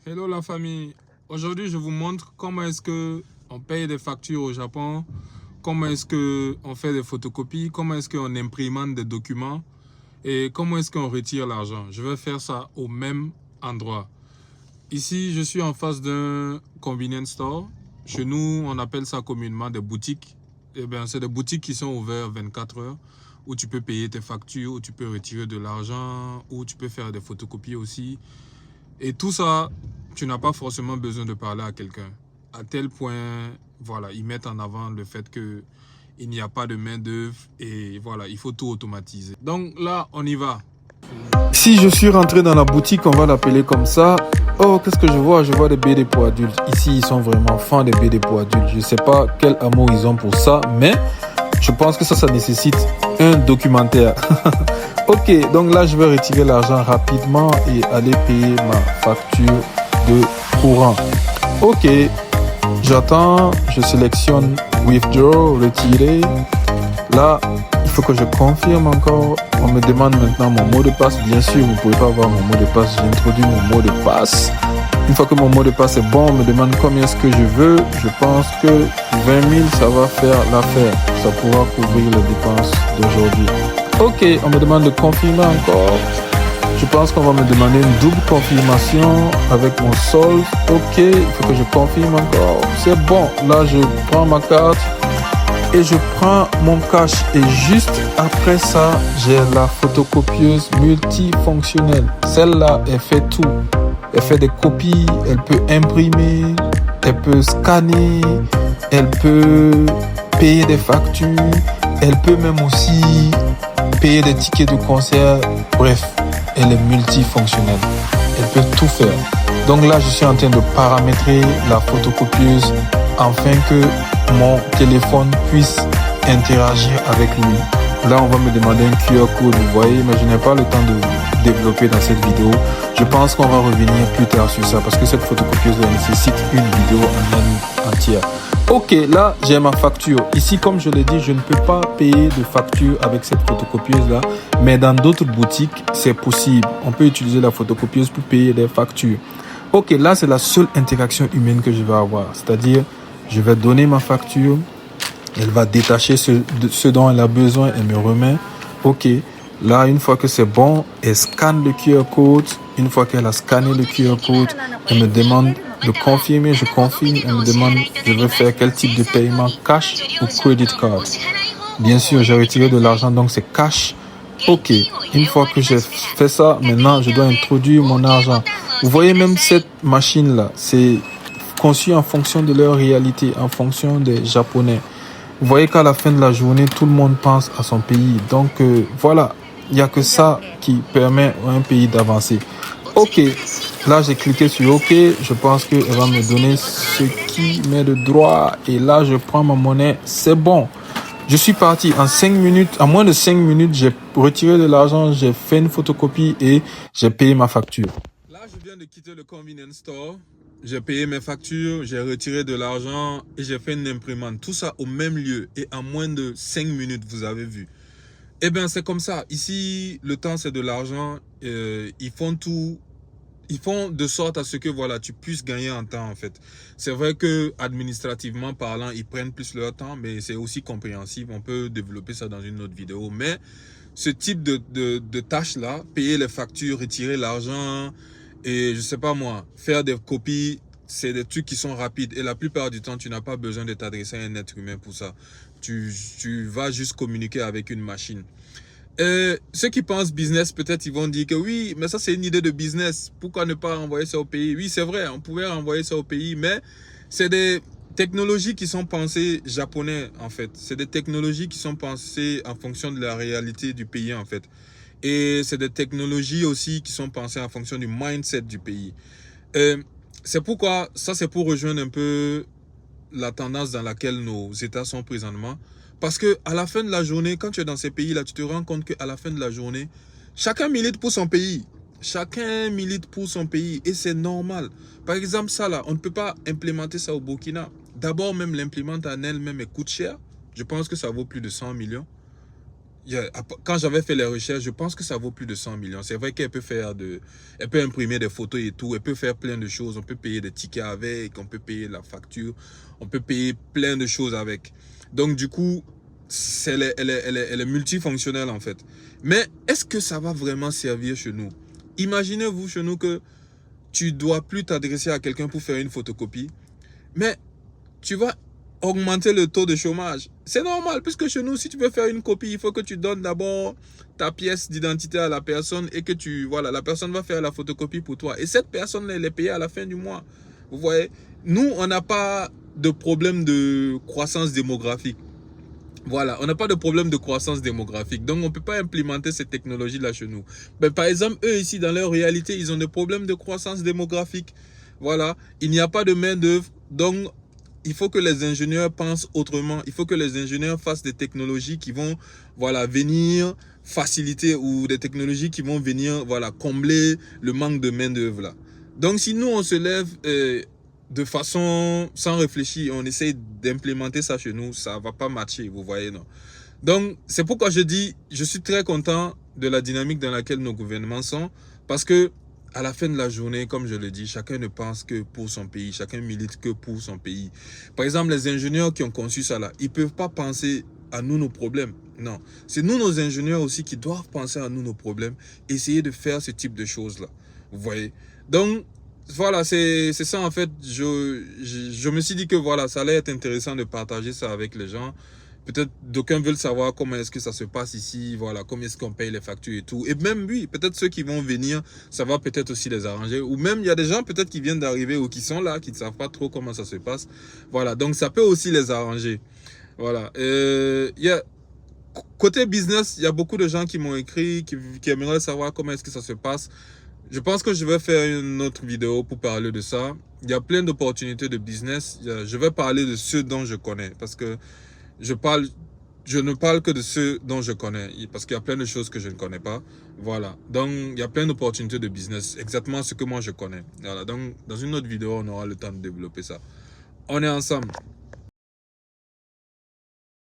Hello la famille, aujourd'hui je vous montre comment est-ce que on paye des factures au Japon, comment est-ce que on fait des photocopies, comment est-ce qu'on imprimante des documents et comment est-ce qu'on retire l'argent. Je vais faire ça au même endroit. Ici je suis en face d'un convenience store. Chez nous on appelle ça communément des boutiques. Eh bien c'est des boutiques qui sont ouvertes 24 heures où tu peux payer tes factures, où tu peux retirer de l'argent, où tu peux faire des photocopies aussi. Et tout ça, tu n'as pas forcément besoin de parler à quelqu'un. À tel point, voilà, ils mettent en avant le fait que il n'y a pas de main d'œuvre et voilà, il faut tout automatiser. Donc là, on y va. Si je suis rentré dans la boutique, on va l'appeler comme ça. Oh, qu'est-ce que je vois? Je vois des BD pour adultes. Ici, ils sont vraiment fans des BD pour adultes. Je sais pas quel amour ils ont pour ça, mais je pense que ça nécessite un documentaire. Ok, donc là, je vais retirer l'argent rapidement et aller payer ma facture de courant. Ok, j'attends, je sélectionne Withdraw, retirer. Là, il faut que je confirme encore. On me demande maintenant mon mot de passe. Bien sûr, vous ne pouvez pas avoir mon mot de passe. J'introduis mon mot de passe. Une fois que mon mot de passe est bon, on me demande combien est-ce que je veux. Je pense que 20 000, ça va faire l'affaire. Ça pourra couvrir les dépenses d'aujourd'hui. Ok, on me demande de confirmer encore. Je pense qu'on va me demander une double confirmation avec mon solde. Ok, il faut que je confirme encore. C'est bon. Là, je prends ma carte et je prends mon cash. Et juste après ça, j'ai la photocopieuse multifonctionnelle. Celle-là, elle fait tout. Elle fait des copies, elle peut imprimer, elle peut scanner, elle peut payer des factures, elle peut même aussi payer des tickets de concert. Bref, elle est multifonctionnelle. Elle peut tout faire. Donc là, je suis en train de paramétrer la photocopieuse afin que mon téléphone puisse interagir avec lui. Là, on va me demander un QR code, vous voyez, mais je n'ai pas le temps de développer dans cette vidéo. Je pense qu'on va revenir plus tard sur ça parce que cette photocopieuse nécessite une vidéo en entière. Ok, là, j'ai ma facture. Ici, comme je l'ai dit, je ne peux pas payer de facture avec cette photocopieuse-là, mais dans d'autres boutiques, c'est possible. On peut utiliser la photocopieuse pour payer des factures. Ok, là, c'est la seule interaction humaine que je vais avoir. C'est-à-dire, je vais donner ma facture. Elle va détacher ce dont elle a besoin et me remet. Ok, là, une fois que c'est bon, elle scanne le QR code. Une fois qu'elle a scanné le QR code, elle me demande de confirmer. Je confirme. Elle me demande, je veux faire quel type de paiement, cash ou credit card. Bien sûr, j'ai retiré de l'argent, donc c'est cash. Ok, une fois que j'ai fait ça, maintenant, je dois introduire mon argent. Vous voyez même cette machine-là, c'est conçu en fonction de leur réalité, en fonction des Japonais. Vous voyez qu'à la fin de la journée, tout le monde pense à son pays. Donc voilà, il n'y a que ça qui permet à un pays d'avancer. Ok, là j'ai cliqué sur OK. Je pense qu'elle va me donner ce qui m'est de droit. Et là, je prends ma monnaie. C'est bon. Je suis parti en 5 minutes. En moins de 5 minutes, j'ai retiré de l'argent, j'ai fait une photocopie et j'ai payé ma facture. Là, je viens de quitter le convenience store. J'ai payé mes factures, j'ai retiré de l'argent et j'ai fait une imprimante. Tout ça au même lieu et en moins de 5 minutes, vous avez vu. Eh bien, c'est comme ça. Ici, le temps, c'est de l'argent. Ils font tout. Ils font de sorte à ce que voilà, tu puisses gagner en temps en fait. C'est vrai que administrativement parlant, ils prennent plus leur temps, mais c'est aussi compréhensible. On peut développer ça dans une autre vidéo. Mais ce type de tâches-là, payer les factures, retirer l'argent et je sais pas moi, faire des copies, c'est des trucs qui sont rapides. Et la plupart du temps, tu n'as pas besoin de t'adresser à un être humain pour ça. Tu vas juste communiquer avec une machine. Ceux qui pensent business, peut-être ils vont dire que oui, mais ça c'est une idée de business. Pourquoi ne pas renvoyer ça au pays? Oui, c'est vrai, on pouvait renvoyer ça au pays, mais c'est des technologies qui sont pensées japonais en fait. C'est des technologies qui sont pensées en fonction de la réalité du pays en fait. Et c'est des technologies aussi qui sont pensées en fonction du mindset du pays. C'est pourquoi, ça c'est pour rejoindre un peu la tendance dans laquelle nos États sont présentement. Parce que à la fin de la journée, quand tu es dans ces pays-là, tu te rends compte qu'à la fin de la journée, chacun milite pour son pays. Chacun milite pour son pays et c'est normal. Par exemple, ça là, on ne peut pas implémenter ça au Burkina. D'abord, même l'implémenter en elle-même, elle coûte cher. Je pense que ça vaut plus de 100 millions. Quand j'avais fait les recherches, je pense que ça vaut plus de 100 millions. C'est vrai qu'elle peut elle peut imprimer des photos et tout, elle peut faire plein de choses. On peut payer des tickets avec, on peut payer la facture, on peut payer plein de choses avec. Donc du coup, elle est multifonctionnelle en fait. Mais est-ce que ça va vraiment servir chez nous? Imaginez-vous chez nous que tu dois plus t'adresser à quelqu'un pour faire une photocopie, mais tu vas augmenter le taux de chômage. C'est normal, puisque chez nous, si tu veux faire une copie, il faut que tu donnes d'abord ta pièce d'identité à la personne et que voilà, la personne va faire la photocopie pour toi. Et cette personne, elle est payée à la fin du mois. Vous voyez, nous, on n'a pas de problème de croissance démographique. Voilà, on n'a pas de problème de croissance démographique. Donc, on ne peut pas implémenter cette technologie-là chez nous. Mais par exemple, eux ici, dans leur réalité, ils ont des problèmes de croissance démographique. Voilà, il n'y a pas de main-d'œuvre. Donc, il faut que les ingénieurs pensent autrement. Il faut que les ingénieurs fassent des technologies qui vont, voilà, venir faciliter ou des technologies qui vont venir, voilà, combler le manque de main-d'œuvre là. Donc, si nous, on se lève de façon sans réfléchir, on essaye d'implémenter ça chez nous, ça va pas matcher, vous voyez, non? Donc, c'est pourquoi je dis, je suis très content de la dynamique dans laquelle nos gouvernements sont, parce que à la fin de la journée, comme je le dis, chacun ne pense que pour son pays, chacun milite que pour son pays. Par exemple, les ingénieurs qui ont conçu ça là, ils ne peuvent pas penser à nous nos problèmes. Non, c'est nous nos ingénieurs aussi qui doivent penser à nous nos problèmes, essayer de faire ce type de choses là. Vous voyez? Donc, voilà, c'est ça en fait. Je me suis dit que voilà, ça allait être intéressant de partager ça avec les gens. Peut-être d'aucuns veulent savoir comment est-ce que ça se passe ici, voilà, comment est-ce qu'on paye les factures et tout. Et même oui, peut-être ceux qui vont venir, ça va peut-être aussi les arranger. Ou même il y a des gens peut-être qui viennent d'arriver ou qui sont là, qui ne savent pas trop comment ça se passe. Voilà, donc ça peut aussi les arranger. Voilà. Côté business, il y a beaucoup de gens qui m'ont écrit, qui aimeraient savoir comment est-ce que ça se passe. Je pense que je vais faire une autre vidéo pour parler de ça. Il y a plein d'opportunités de business. Je vais parler de ceux dont je connais parce que je ne parle que de ceux dont je connais parce qu'il y a plein de choses que je ne connais pas. Voilà. Donc, il y a plein d'opportunités de business. Exactement ce que moi je connais. Voilà. Donc, dans une autre vidéo, on aura le temps de développer ça. On est ensemble.